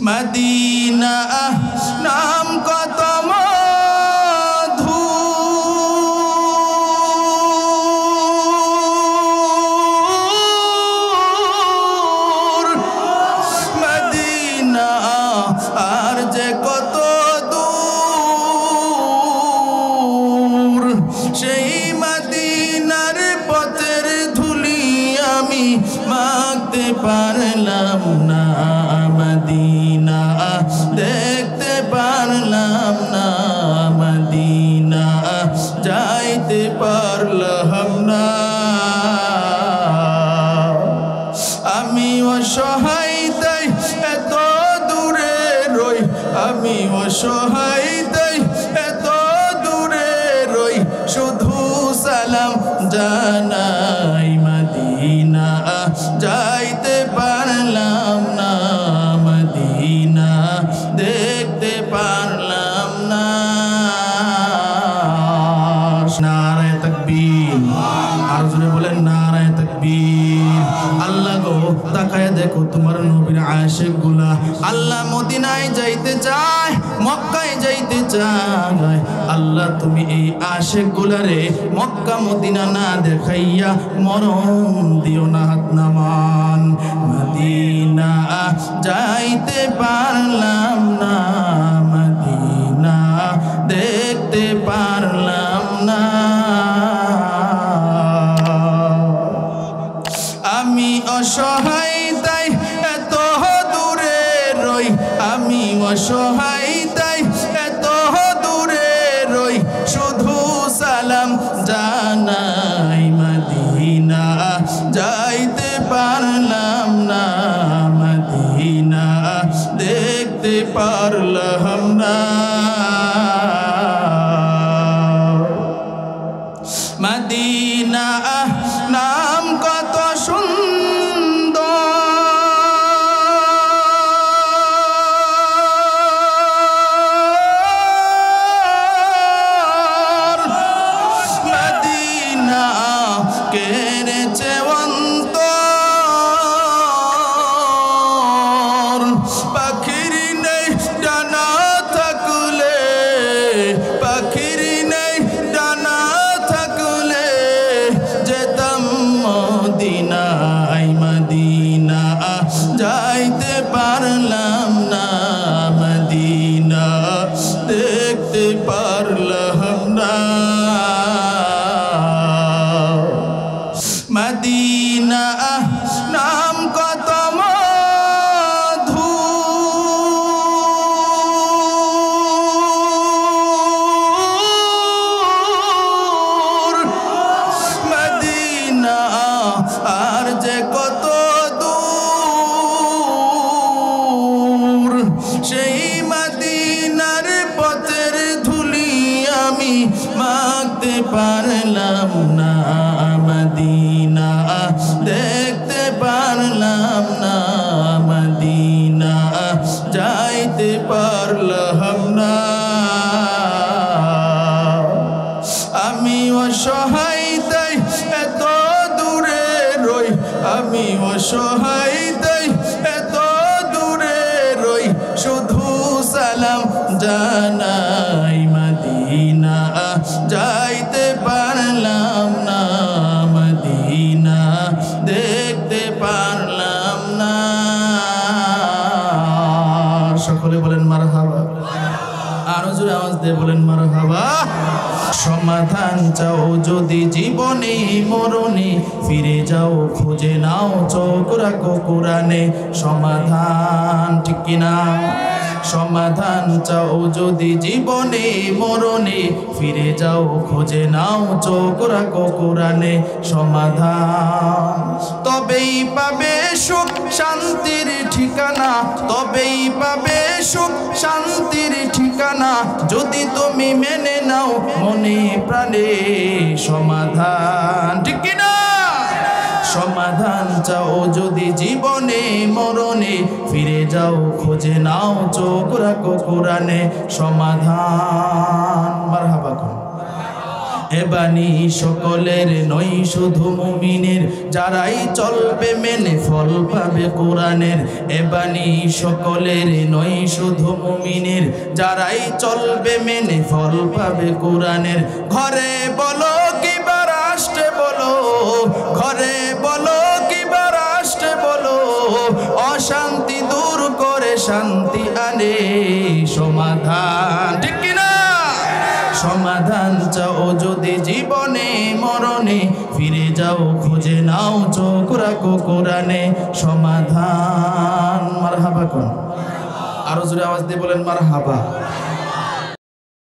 Medina নাম কত মধুর, মদিনা আর যে কত দূর, সেই মদিনার পথের ধুলি আমি মাখতে পারলাম না, মদিনা দেখতে পারলাম না, মদিনা যাইতে পারলাম না। আমি অসহায় তাই এত দূরে রই, আমি অসহায় তাই এত দূরে রই, শুধু সালাম জানাই, মদিনা যাইতে পারলাম না, মদিনা দেখতে পারলাম না। নারায়ে তাকবীর, আর জোরে বলেন নারায়ে তাকবীর। আল্লাহ গো তাকায় দেখো তোমার নবীর আশিক গুলা, আল্লাহ মদিনায় যাইতে চায়, মক্কায় যাইতে চায়, আল্লাহ তুমি এই আশিক গুলারে মক্কা মদিনা না দেখাইয়া মরণ দিও না। হাত নামান, মদিনা যাইতে পারলাম না, মদিনা দেখতে পারলাম না। আমি অসহায় তাই এত দূরে রই, আমি অসহায় তাই এত দূরে রই, শুধু সালাম জানাই, মদিনা যাইতে পারলাম না, মদিনা দেখতে পারলাম না। মদিনা নাম কত সুন্দর, মদিনা কেড়েছে অন্তর, পাখির নেই ডানা থাকলে, পাখির নেই ডানা থাকলে যেতাম মদিনায়, মদিনা যাইতে পারলাম না, মদিনা দেখতে পারলাম না। মদিনা নাম কত মধুর, মদিনা আর যে কত দূর, সেই মদিনার পথের ধুলি আমি মাখতে পারলাম না, মদিনা দেখতে পারলাম না, মদিনা যাইতে পারলাম না। আমি অসহায় তাই এত দূরে রই, আমি অসহায় তাই এত দূরে রই, শুধু সালাম জানাই, মদিনা যাইতে পারলাম না, মদিনা দেখতে পারলাম না। সকলে বলেন মারহাবা, আরো জোরে আওয়াজ দিয়ে বলেন মারহাবা। সমাধান চাও যদি জীবনে মরণে, ফিরে যাও খুঁজে নাও চোখ রাখো কোরআনে, সমাধান ঠিক কিনা? সমাধান চাও যদি জীবনে মরণে, ফিরে যাও খুঁজে নাও চোখ রাখো কোরআনে, সমাধান তবেই পাবে সুখ শান্তির ঠিকানা, তবেই পাবে সুখ শান্তির ঠিকানা, যদি তুমি মেনে নাও মনে প্রাণে, সমাধান ঠিক কিনা? সমাধান চাও যদি জীবনে মরণে, ফিরে যাও খুঁজে নাও চোখ রাখো কোরআনে, সমাধান। মারহাবা। এ বাণী সকলের নয় শুধু মুমিনের, যারাই চলবে মেনে ফল পাবে কোরআনের। এ বাণী সকলের নয় শুধু মুমিনের, যারাই চলবে মেনে ফল পাবে কোরআনের। ঘরে বলো কিবা রাষ্ট্রে বলো, ঘরে বলো কিবা রাষ্ট্রে বলো, অশান্তি দূর করে শান্তি আনে সমাধান। ঠিক কিনা? সমাধান চাও যদি জীবনে মরণে, ফিরে যাও খুঁজে নাও চোখ রাখো কোরআনে। সমাধান মারহাবা কোন, আরো জোরে আওয়াজ দিয়ে বলেন মারহাবা।